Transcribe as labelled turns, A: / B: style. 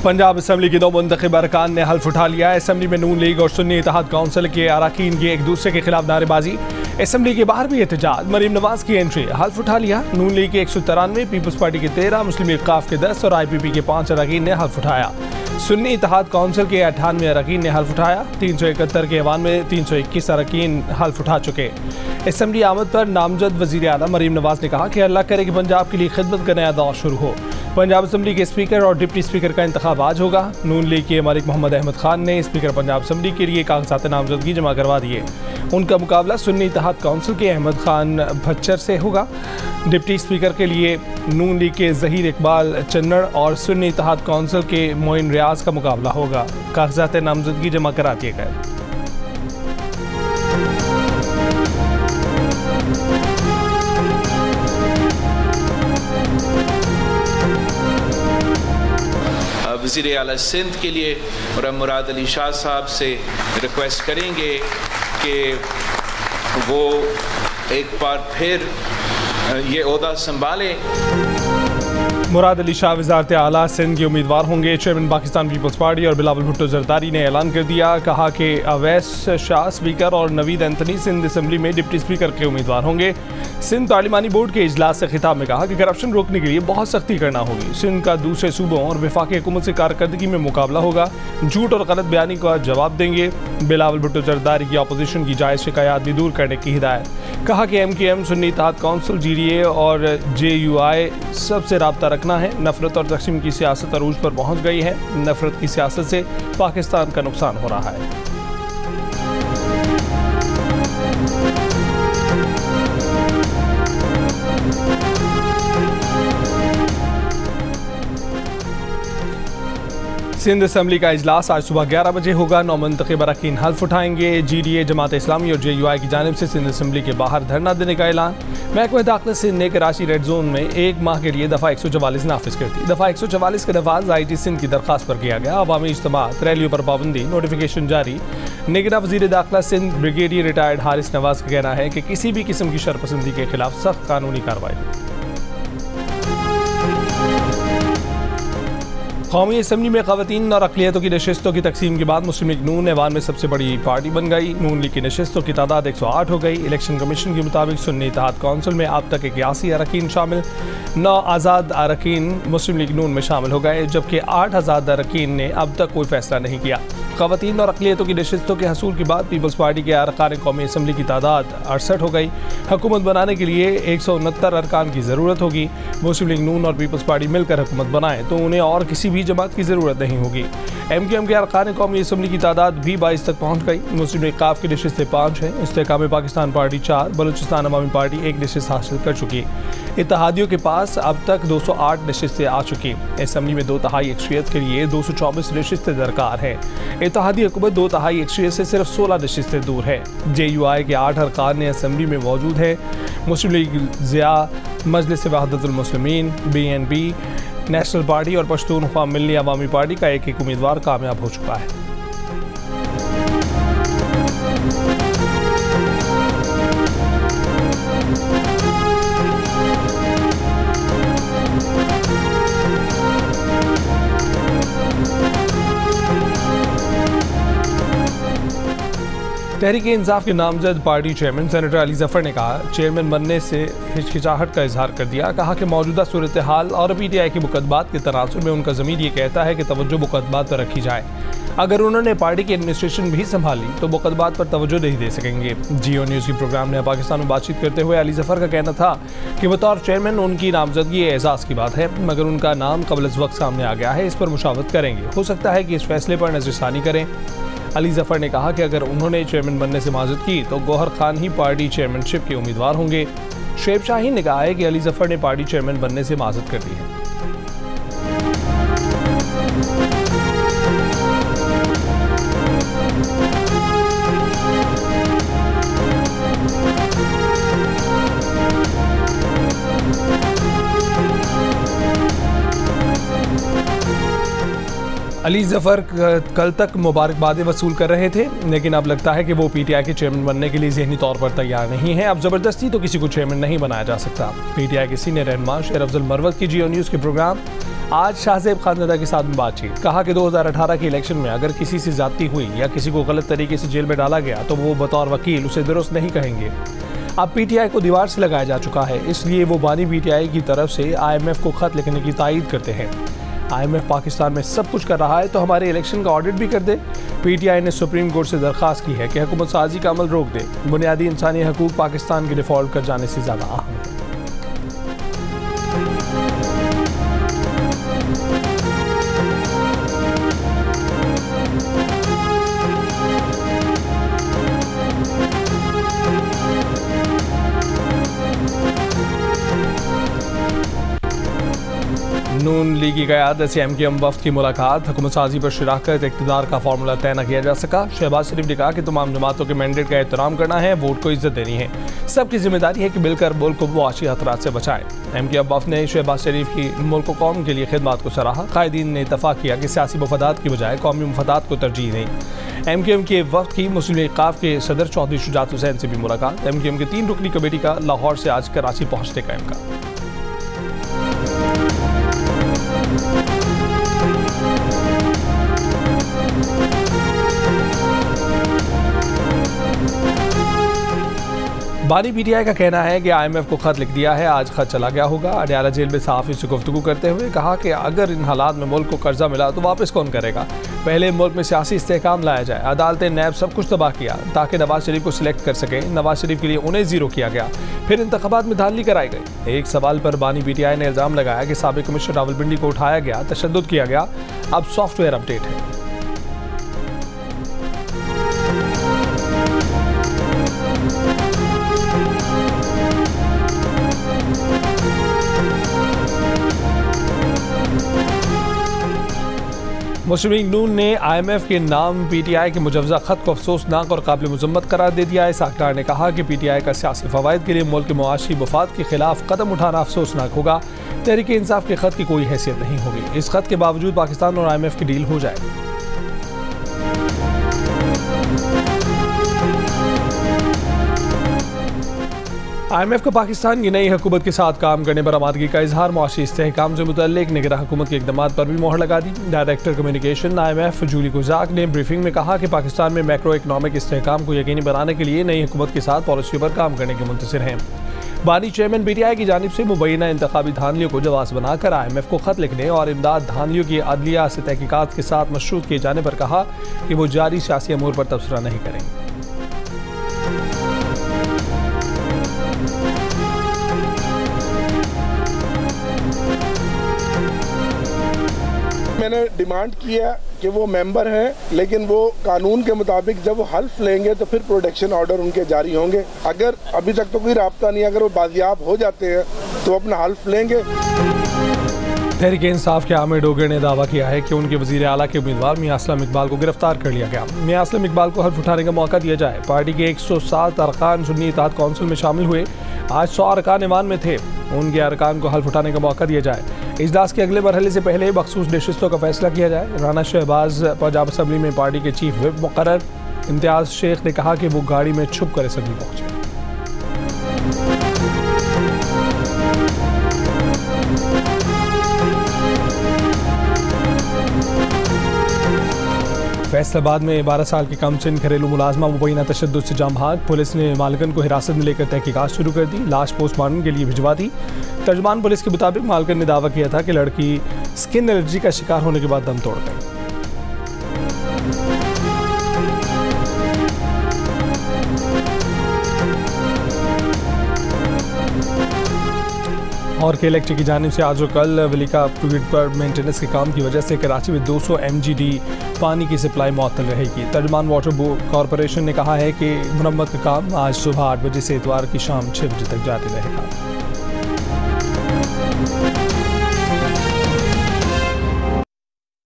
A: Punjab assembly के 2 मुंतखब अरकान ने हल्फ उठा लिया। असम्बली में नून लीग और सुन्नी इत्तेहाद काउंसिल के अरकान की एक दूसरे के खिलाफ नारेबाजी। असम्बली के बाहर भी एहतजाज। मरीम नवाज की एंट्री। हल्फ उठा लिया। नून लीग के 193, पीपल्स पार्टी के 13, मुस्लिम लीग काफ के 10 और IPP के 5 अरकान ने हल्फ उठाया। सुन्नी इत्तेहाद काउंसिल के 98 अरकान ने हल्फ उठाया। 371 के ऐवान में 321 अरकान हल्फ उठा चुके। असम्बली आमद पर नामजद वज़ीर आला मरीम नवाज ने कहा कि अल्लाह करे कि पंजाब के लिए खिदमत का नया दौर शुरू हो। पंजाब असम्बली के स्पीकर और डिप्टी स्पीकर का इंतखाब आज होगा। नून लीग के मलिक मोहम्मद अहमद खान ने स्पीकर पंजाब असम्बली के लिए कागजात नामजदगी जमा करवा दिए। उनका मुकाबला सुन्नी इत्तेहाद काउंसिल के अहमद खान भच्चर से होगा। डिप्टी स्पीकर के लिए नून लीग के ज़हीर इकबाल चन्नड़ और सुन्नी इत्तेहाद काउंसिल के मोइन रियाज का मुकाबला होगा। कागजात नामजदगी जमा करा दिए गए।
B: वज़ीर आला सिंध के लिए और हम मुराद अली शाह साहब से रिक्वेस्ट करेंगे कि वो एक बार फिर ये ओहदा संभाले।
A: मुराद अली शाह वज़ारत आला सिंध के उम्मीदवार होंगे। चेयरमैन पाकिस्तान पीपल्स पार्टी और बिलावल भुट्टो जरदारी ने ऐलान कर दिया। कहा कि अवैस शाह स्पीकर और नवीद एंथनी सिंध असम्बली में डिप्टी स्पीकर के उम्मीदवार होंगे। सिंध तालीमानी बोर्ड के इजलास से खिताब में कहा कि करप्शन रोकने के लिए बहुत सख्ती करना होगी। सिंध का दूसरे सूबों और वफाकी हुकूमत से कारकर्दगी में मुकाबला होगा। झूठ और गलत बयानी का जवाब देंगे। बिलावल भुट्टो जरदारी की अपोजिशन की जायज़ शिकायत भी दूर करने की हिदायत। कहा कि MKM सुन्नी इत्तेहाद काउंसिल GDA और JUI सबसे रब्ता रखना है। नफरत और तकसीम की सियासत अरूज पर पहुंच गई है। नफरत की सियासत से पाकिस्तान का नुकसान हो रहा है। सिंध असम्बली का इजलास आज सुबह 11 बजे होगा। 9 मुंतखब अरकान हल्फ उठाएंगे। GDA जमात इस्लामी और JUI की जानिब से सिंध असम्बली के बाहर धरना देने का ऐलान। महकमा दाखिला सिंध ने कराची रेड जोन में 1 माह के लिए दफ़ा 144 नाफिज कर दी। दफ़ा 144 का नफाज IT सिंध की दरख्वास्त पर किया गया। अवामी इज्तिमात, रैलियों पर पाबंदी, नोटिफिकेशन जारी। निगरान वज़ीर दाखिला सिंध ब्रिगेडियर रिटायर्ड हारिस नवाज का कहना है कि किसी भी किस्म की शरपसंदी के खिलाफ सख्त कानूनी कार्रवाई। कौमी असम्बली में ख़वातीन और अक़लियतों की नशस्तों की तकसीम के बाद मुस्लिम लीग नून ऐवान में सबसे बड़ी पार्टी बन गई। नून लीग की नशस्तों की तादाद 108 हो गई। इलेक्शन कमीशन के मुताबिक सुन्नी इत्तेहाद काउंसिल में अब तक 81 अरकान शामिल। 9 आज़ाद अरकान मुस्लिम लीग नून में शामिल हो गए, जबकि 8 आज़ाद अरकान ने अब तक कोई फैसला नहीं किया। ख़वातीन और अक़लियतों की नशस्तों के हसूल के बाद पीपल्स पार्टी के अरकान कौमी असम्बली की तादाद 68 हो गई। हुकूमत बनाने के लिए 169 अरकान की ज़रूरत होगी। मुस्लिम लीग नून और पीपल्स पार्टी मिलकर हुकूमत बनाएं तो उन्हें और किसी भी जमात की ज़रूरत नहीं होगी। MKM के अरकान कौमी असम्बली की तादाद भी 22 तक पहुँच गई। मुस्लिम लीग काफ की नशस्तें 5 हैं। इस्तेहकाम पाकिस्तान पार्टी 4, बलूचिस्तान अवामी पार्टी 1 नशस्त हासिल कर चुकी। इत्तेहादियों के पास अब तक 208 नशस्तें आ चुकी। असम्बली में 2/3 अक्सरियत के लिए 224 नशस्तें दरकार हैं। इत्तेहादी हुकूमत 2/3 अक्सरियत से सिर्फ 16 नशस्तें दूर है। JUI के 8 अरकान ने असम्बली में मौजूद है। मुस्लिम लीग ज़िया, मजलिस वहदतुल मुस्लिमीन, BNP, नेशनल पार्टी और पश्तूनख्वा मिल्ली अवामी पार्टी का एक उम्मीदवार कामयाब हो चुका है। तहरीक इंसाफ के नामजद party chairman senator Ali Zafar ने कहा चेयरमैन बनने से हिचकिचाहट का इजहार कर दिया। कहा कि मौजूदा सूरत हाल और PTI के मुकदमात के तनासुर में उनका ज़मीर ये कहता है कि तवज्जो मुकदमात पर रखी जाए। अगर उन्होंने पार्टी की एडमिनिस्ट्रेशन भी संभाली तो मुकदमात पर तवज्जो नहीं दे सकेंगे। जियो न्यूज़ की प्रोग्राम ने पाकिस्तान में बातचीत करते हुए अली जफर का कहना था कि बतौर चेयरमैन उनकी नामजदगी एजाज़ की बात है, मगर उनका नाम कबल अज़ वक्त सामने आ गया है। इस पर मुशावरत करेंगे। हो सकता है कि इस फैसले पर नज़रसानी करें। अली जफर ने कहा कि अगर उन्होंने चेयरमैन बनने से माजद की तो गौहर खान ही पार्टी चेयरमैनशिप के उम्मीदवार होंगे। शुएब शाहीन ने कहा है कि अली जफर ने पार्टी चेयरमैन बनने से माजद कर दी है। अली जफर कल तक मुबारकबादें वसूल कर रहे थे, लेकिन अब लगता है कि वो PTI के चेयरमैन बनने के लिए ज़हनी तौर पर तैयार नहीं है। अब ज़बरदस्ती तो किसी को चेयरमैन नहीं बनाया जा सकता। PTI के सीनियर रहनुमा शेर अफजल मरवत की जियो न्यूज़ के प्रोग्राम आज शाहजेब खानज़ादा के साथ में बातचीत, कहा कि 2018 के इलेक्शन में अगर किसी से ज्यादती हुई या किसी को गलत तरीके से जेल में डाला गया तो वो बतौर वकील उसे दुरुस्त नहीं कहेंगे। अब पीटीआई को दीवार से लगाया जा चुका है, इसलिए वो बानी पीटीआई की तरफ से IMF को खत लिखने की तायीद करते हैं। IMF पाकिस्तान में सब कुछ कर रहा है तो हमारे इलेक्शन का ऑडिट भी कर दे। पीटीआई ने सुप्रीम कोर्ट से दरख्वास्त की है कि हुकूमत साजी का अमल रोक दे। बुनियादी इंसानी हकूक पाकिस्तान के डिफॉल्ट कर जाने से ज़्यादा अहम है। नून लीग की क़यादत से MKM वफ्द की मुलाकात, हुकूमत साजी पर शराकत, इक़्तिदार का फार्मूला तय न किया जा सका। शहबाज शरीफ ने कहा कि तमाम जमातों के मैंडेट का एहतराम करना है, वोट को इज्जत देनी है, सबकी जिम्मेदारी है कि मिलकर मुल्क को मुआशी खतरात से बचाएं। MKM वफ्द ने शहबाज शरीफ की मुल्क कौम के लिए खिदमत को सराहा। कायदीन ने इत्तफाक किया कि सियासी मफादात की बजाय कौमी मफादात को तरजीह दें। MKM के वफ्द की मुस्लिम लीग क़ाफ के सदर चौधरी शुजात हुसैन से भी मुलाकात। MKM के 3 रुकनी कमेटी का लाहौर से आज कराची पहुँचने का इम्कान। बानी पीटीआई का कहना है कि IMF को खत लिख दिया है, आज खत चला गया होगा। अडयाला जेल में सहाफ़ी से गुफ्तगू करते हुए कहा कि अगर इन हालात में मुल्क को कर्जा मिला तो वापस कौन करेगा। पहले मुल्क में सियासी इस्तेहकाम लाया जाए। अदालतें नैब सब कुछ तबाह किया ताकि नवाज शरीफ को सिलेक्ट कर सकें। नवाज शरीफ के लिए उन्हें ज़ीरो किया गया, फिर इंतखाबात में धांधली कराई गई। एक सवाल पर बानी पीटीआई ने इल्ज़ाम लगाया कि साबिक़ कमिश्नर रावलपिंडी को उठाया गया, तशद्दुद किया गया, अब सॉफ्टवेयर अपडेट है। मुस्लिम लीग नून ने IMF के नाम पीटीआई के मुजवजा खत को अफसोसनाक और काबिल मजम्मत करार दे दिया है। साख्तार ने कहा कि पीटीआई का सियासी फवायद के लिए मुल्क के मुआशी मफाद के खिलाफ कदम उठाना अफसोसनाक होगा। तहरीक इंसाफ के खत की कोई हैसियत नहीं होगी। इस खत के बावजूद पाकिस्तान और IMF की डील हो जाएगी। IMF को पाकिस्तान की नई हुकूमत के साथ काम करने पर आमादगी का इजहार। मुआशी इस्तेहकाम से मुतल्लिक निगरान हुकूमत के इक़दामात पर भी मोहर लगा दी। डायरेक्टर कम्युनिकेशन IMF जूली गुजाक ने ब्रीफिंग में कहा कि पाकिस्तान में मैक्रो इकनॉमिक इस्तेहकाम को यकीनी बनाने के लिए नई हुकूमत के साथ पॉलिसी पर काम करने के मुंतज़िर हैं। बानी चेयरमैन पीटीआई की जानिब से मुबैना इंतखाबी धांधलियों को जवाब बनाकर IMF को खत लिखने और इमदाद धांधलियों की अदलिया से तहकीकात के साथ मशरूत किए जाने पर कहा कि वो जारी सियासी अमूर पर तबसरा नहीं करेंगे।
C: मैंने डिमांड किया कि वो मेंबर हैं, लेकिन वो कानून के मुताबिक जब वो हल्फ लेंगे तो फिर प्रोटेक्शन ऑर्डर उनके जारी होंगे। अगर अभी तक तो कोई राब्ता नहीं, अगर वो बाजियाब हो जाते हैं तो अपना हल्फ लेंगे।
A: तहरीक इंसाफ के आमिर डोगर ने दावा किया है कि उनके वज़ीर आला के उम्मीदवार मियां असलम इकबाल को गिरफ्तार कर लिया गया। मियां असलम इकबाल को हल्फ उठाने का मौका दिया जाए। पार्टी के 107 अरकान सुन्नी इत्तेहाद कौंसिल में शामिल हुए। आज 100 अरकान ईमान में थे, उनके अरकान को हल्फ उठाने का मौका दिया जाए। इजलास के अगले मरहले से पहले मखसूस नशिस्तों का फैसला किया जाए। राना शहबाज पंजाब असम्बली में पार्टी के चीफ व्हिप मुकर्रर। इम्तियाज शेख ने कहा कि वो गाड़ी में छुप कर असम्बली पहुंचे। फैसलाबाद में 12 साल की कम सिन घरेलू मुलाजमा मुबैना तशद्दुद से जाम भाग। पुलिस ने मालकन को हिरासत में लेकर तहकीकात शुरू कर दी। लाश पोस्टमार्टम के लिए भिजवा दी। तर्जुमान पुलिस के मुताबिक मालकन ने दावा किया था कि लड़की स्किन एलर्जी का शिकार होने के बाद दम तोड़ गई। और के इलेक्ट्रिक की जानिब से आज और कल वलीका ग्रिड पर मेंटेनेंस के काम की वजह से कराची में 200 MGD पानी की सप्लाई मुअत्तल रहेगी। तर्जुमान वाटर बोर्ड कॉरपोरेशन ने कहा है कि मुरम्मत का काम आज सुबह 8 बजे से इतवार की शाम 6 बजे तक जारी रहेगा।